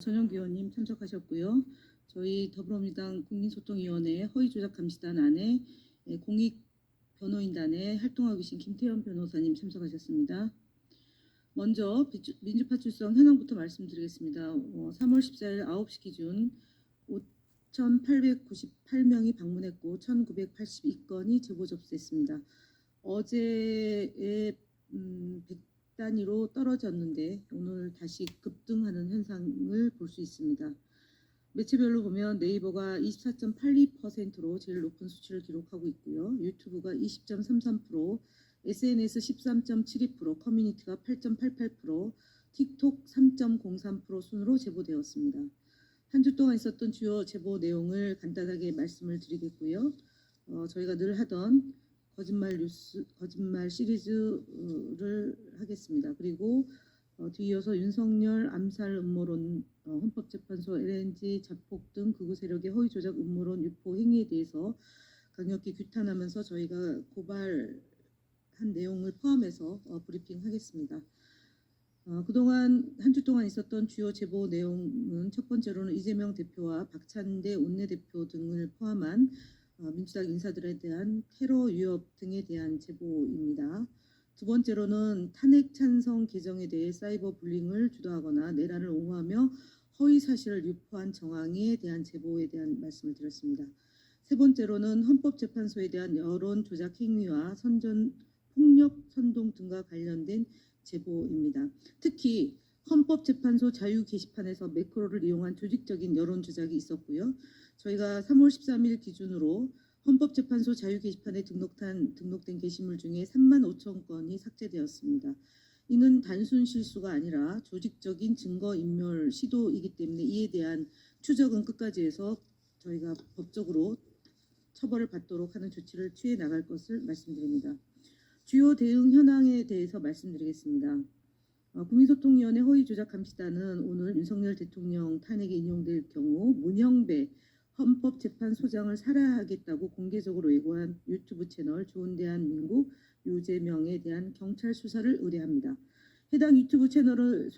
전용기 의원님 참석하셨고요. 저희 더불어민주당 국민소통위원회 허위조작감시단 안에 공익변호인단에 활동하고 계신 김태현 변호사님 참석하셨습니다. 먼저 민주파출소 현황부터 말씀드리겠습니다. 3월 14일 9시 기준 5,898명이 방문했고 1,982건이 제보 접수됐습니다. 어제의 100단위로 떨어졌는데 오늘 다시 급등하는 현상을 볼 수 있습니다. 매체별로 보면 네이버가 24.82%로 제일 높은 수치를 기록하고 있고요. 유튜브가 20.33%, SNS 13.72%, 커뮤니티가 8.88%, 틱톡 3.03% 순으로 제보되었습니다. 한 주 동안 있었던 주요 제보 내용을 간단하게 말씀을 드리겠고요. 저희가 늘 하던 거짓말 시리즈를 하겠습니다. 그리고 뒤이어서 윤석열 암살 음모론, 헌법재판소 LNG 자폭 등 극우 세력의 허위 조작 음모론 유포 행위에 대해서 강력히 규탄하면서 저희가 고발한 내용을 포함해서 브리핑하겠습니다. 그동안 한 주 동안 있었던 주요 제보 내용은 첫 번째로는 이재명 대표와 박찬대 원내대표 등을 포함한 민주당 인사들에 대한 테러 위협 등에 대한 제보입니다. 두 번째로는 탄핵 찬성 개정에 대해 사이버 불링을 주도하거나 내란을 옹호하며 허위 사실을 유포한 정황에 대한 제보에 대한 말씀을 드렸습니다. 세 번째로는 헌법재판소에 대한 여론 조작 행위와 폭력 선동 등과 관련된 제보입니다. 특히 헌법재판소 자유 게시판에서 매크로를 이용한 조직적인 여론 조작이 있었고요. 저희가 3월 13일 기준으로 헌법재판소 자유 게시판에 등록된 게시물 중에 35,000건이 삭제되었습니다. 이는 단순 실수가 아니라 조직적인 증거인멸 시도이기 때문에 이에 대한 추적은 끝까지 해서 저희가 법적으로 처벌을 받도록 하는 조치를 취해 나갈 것을 말씀드립니다. 주요 대응 현황에 대해서 말씀드리겠습니다. 국민소통위원회 허위조작감시단은 오늘 윤석열 대통령 탄핵에 인용될 경우 문형배 헌법재판소장을 살해하겠다고 공개적으로 예고한 유튜브 채널 좋은대한민국 유재명에 대한 경찰 수사를 의뢰합니다. 해당 유튜브 채널은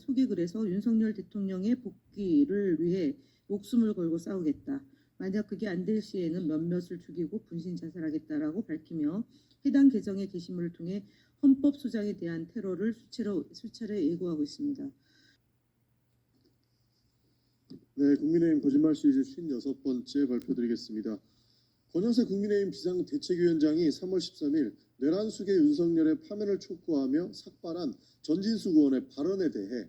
소개글에서 윤석열 대통령의 복귀를 위해 목숨을 걸고 싸우겠다. 만약 그게 안 될 시에는 몇몇을 죽이고 분신 자살하겠다라고 밝히며 해당 계정의 게시물을 통해 헌법소장에 대한 테러를 수차례 예고하고 있습니다. 네, 국민의힘 거짓말 시리즈 56번째 발표드리겠습니다. 권영세 국민의힘 비상대책위원장이 3월 13일 내란 수계 윤석열의 파면을 촉구하며 삭발한 전진숙 의원의 발언에 대해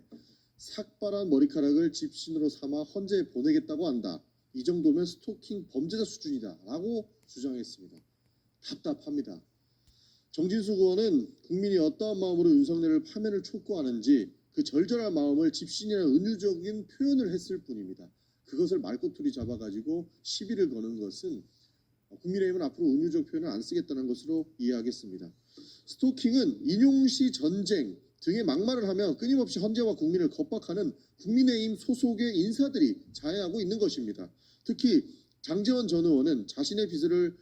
삭발한 머리카락을 집신으로 삼아 헌재에 보내겠다고 한다. 이 정도면 스토킹 범죄자 수준이다 라고 주장했습니다. 답답합니다. 정진숙 의원은 국민이 어떠한 마음으로 윤석열을 파면을 촉구하는지 그 절절한 마음을 집신이라는 은유적인 표현을 했을 뿐입니다. 그것을 말꼬투리 잡아가지고 시비를 거는 것은 국민의힘은 앞으로 은유적 표현을 안 쓰겠다는 것으로 이해하겠습니다. 스토킹은 인용시 전쟁 등의 막말을 하며 끊임없이 헌재와 국민을 겁박하는 국민의힘 소속의 인사들이 자해하고 있는 것입니다. 특히 장제원 전 의원은 자신의 비서를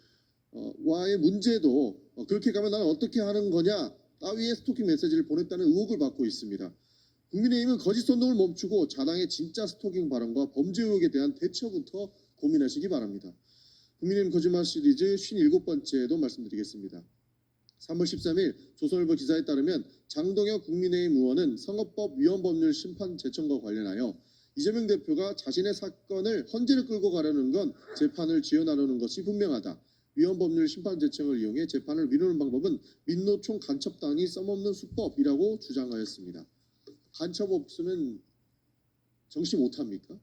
와의 문제도 그렇게 가면 나는 어떻게 하는 거냐 따위의 스토킹 메시지를 보냈다는 의혹을 받고 있습니다. 국민의힘은 거짓 선동을 멈추고 자당의 진짜 스토킹 발언과 범죄 의혹에 대한 대처부터 고민하시기 바랍니다. 국민의힘 거짓말 시리즈 57번째도 말씀드리겠습니다. 3월 13일 조선일보 기사에 따르면 장동혁 국민의힘 의원은 선거법 위헌법률 심판 제청과 관련하여 이재명 대표가 자신의 사건을 헌재를 끌고 가려는 건 재판을 지연하려는 것이 분명하다. 위헌법률 심판 제청을 이용해 재판을 미루는 방법은 민노총 간첩당이 써먹는 수법이라고 주장하였습니다. 간첩 없으면 정신 못합니까?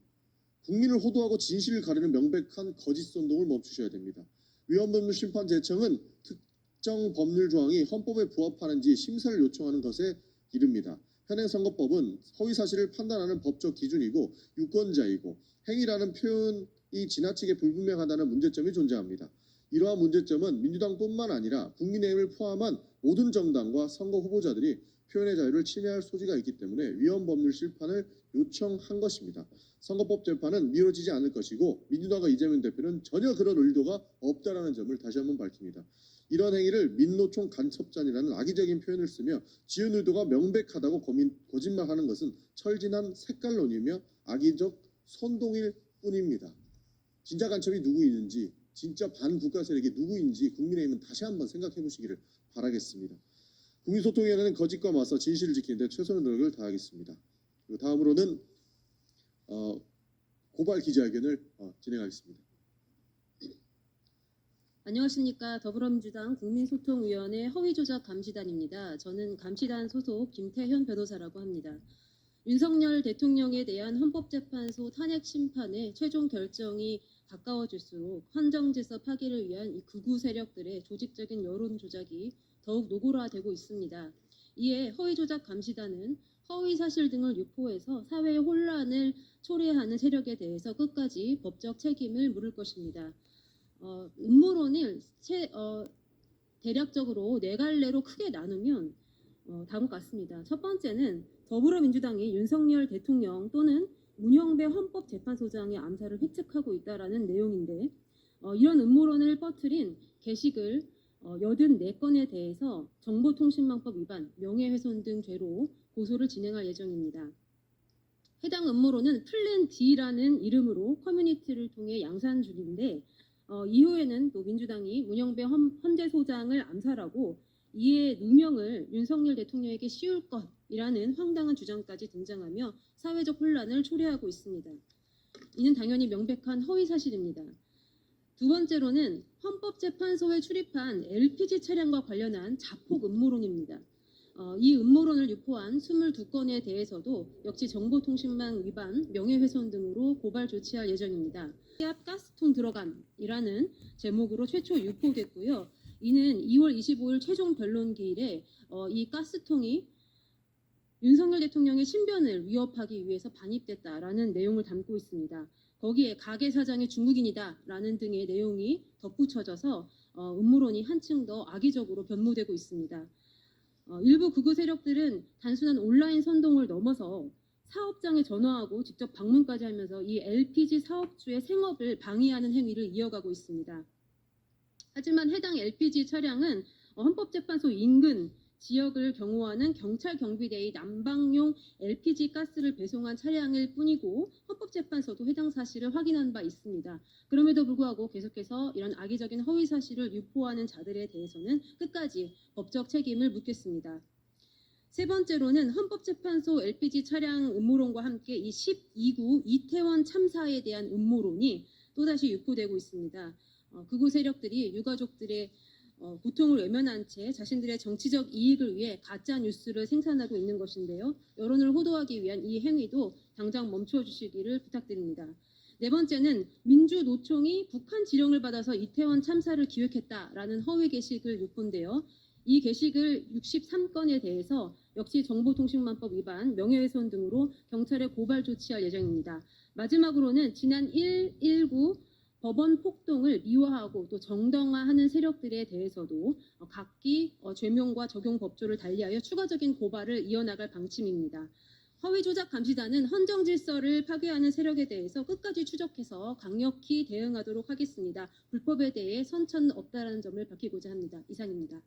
국민을 호도하고 진실을 가리는 명백한 거짓 선동을 멈추셔야 됩니다. 위헌법률 심판 제청은 특정 법률 조항이 헌법에 부합하는지 심사를 요청하는 것에 이릅니다. 현행 선거법은 허위 사실을 판단하는 법적 기준이고 유권자이고 행위라는 표현이 지나치게 불분명하다는 문제점이 존재합니다. 이러한 문제점은 민주당뿐만 아니라 국민의힘을 포함한 모든 정당과 선거 후보자들이 표현의 자유를 침해할 소지가 있기 때문에 위헌법률 심판을 요청한 것입니다. 선거법 재판은 미뤄지지 않을 것이고 민주당과 이재명 대표는 전혀 그런 의도가 없다라는 점을 다시 한번 밝힙니다. 이런 행위를 민노총 간첩단이라는 악의적인 표현을 쓰며 지은 의도가 명백하다고 거짓말하는 것은 철진한 색깔론이며 악의적 선동일 뿐입니다. 진짜 간첩이 누구 있는지, 진짜 반국가 세력이 누구인지 국민의힘은 다시 한번 생각해 보시기를 바라겠습니다. 국민소통위원회는 거짓과 맞서 진실을 지키는 데 최선의 노력을 다하겠습니다. 그리고 다음으로는 고발 기자회견을 진행하겠습니다. 안녕하십니까. 더불어민주당 국민소통위원회 허위조작감시단입니다. 저는 감시단 소속 김태현 변호사라고 합니다. 윤석열 대통령에 대한 헌법재판소 탄핵 심판의 최종 결정이 가까워질수록 헌정질서 파기를 위한 이 극우 세력들의 조직적인 여론 조작이 더욱 노골화되고 있습니다. 이에 허위조작감시단은 허위사실 등을 유포해서 사회의 혼란을 초래하는 세력에 대해서 끝까지 법적 책임을 물을 것입니다. 음모론을 대략적으로 네 갈래로 크게 나누면 다음과 같습니다. 첫 번째는 더불어민주당이 윤석열 대통령 또는 문형배 헌법재판소장의 암살을 획책하고 있다라는 내용인데 이런 음모론을 퍼뜨린 게시글 84건에 대해서 정보통신망법 위반, 명예훼손 등 죄로 고소를 진행할 예정입니다. 해당 음모론은 플랜 D라는 이름으로 커뮤니티를 통해 양산 중인데 이후에는 또 민주당이 문형배 헌재소장을 암살하고 이에 누명을 윤석열 대통령에게 씌울 것이라는 황당한 주장까지 등장하며 사회적 혼란을 초래하고 있습니다. 이는 당연히 명백한 허위사실입니다. 두 번째로는 헌법재판소에 출입한 LPG 차량과 관련한 자폭 음모론입니다. 이 음모론을 유포한 22건에 대해서도 역시 정보통신망 위반, 명예훼손 등으로 고발 조치할 예정입니다. 시압 가스통 들어감이라는 제목으로 최초 유포됐고요. 이는 2월 25일 최종 변론 기일에 이 가스통이 윤석열 대통령의 신변을 위협하기 위해서 반입됐다라는 내용을 담고 있습니다. 거기에 가게 사장이 중국인이다라는 등의 내용이 덧붙여져서 음모론이 한층 더 악의적으로 변모되고 있습니다. 일부 극우 세력들은 단순한 온라인 선동을 넘어서 사업장에 전화하고 직접 방문까지 하면서 이 LPG 사업주의 생업을 방해하는 행위를 이어가고 있습니다. 하지만 해당 LPG 차량은 헌법재판소 인근 지역을 경호하는 경찰 경비대의 난방용 LPG 가스를 배송한 차량일 뿐이고 헌법재판소도 해당 사실을 확인한 바 있습니다. 그럼에도 불구하고 계속해서 이런 악의적인 허위 사실을 유포하는 자들에 대해서는 끝까지 법적 책임을 묻겠습니다. 세 번째로는 헌법재판소 LPG 차량 음모론과 함께 이 12구 이태원 참사에 대한 음모론이 또다시 유포되고 있습니다. 극우 세력들이 유가족들의 고통을 외면한 채 자신들의 정치적 이익을 위해 가짜 뉴스를 생산하고 있는 것인데요. 여론을 호도하기 위한 이 행위도 당장 멈춰주시기를 부탁드립니다. 네 번째는 민주노총이 북한 지령을 받아서 이태원 참사를 기획했다라는 허위 게시글 유포인데요. 이 게시글 63건에 대해서 역시 정보통신망법 위반, 명예훼손 등으로 경찰에 고발 조치할 예정입니다. 마지막으로는 지난 119 법원 폭동을 미화하고 또 정당화하는 세력들에 대해서도 각기 죄명과 적용 법조를 달리하여 추가적인 고발을 이어나갈 방침입니다. 허위조작감시단은 헌정질서를 파괴하는 세력에 대해서 끝까지 추적해서 강력히 대응하도록 하겠습니다. 불법에 대해 선처는 없다라는 점을 밝히고자 합니다. 이상입니다.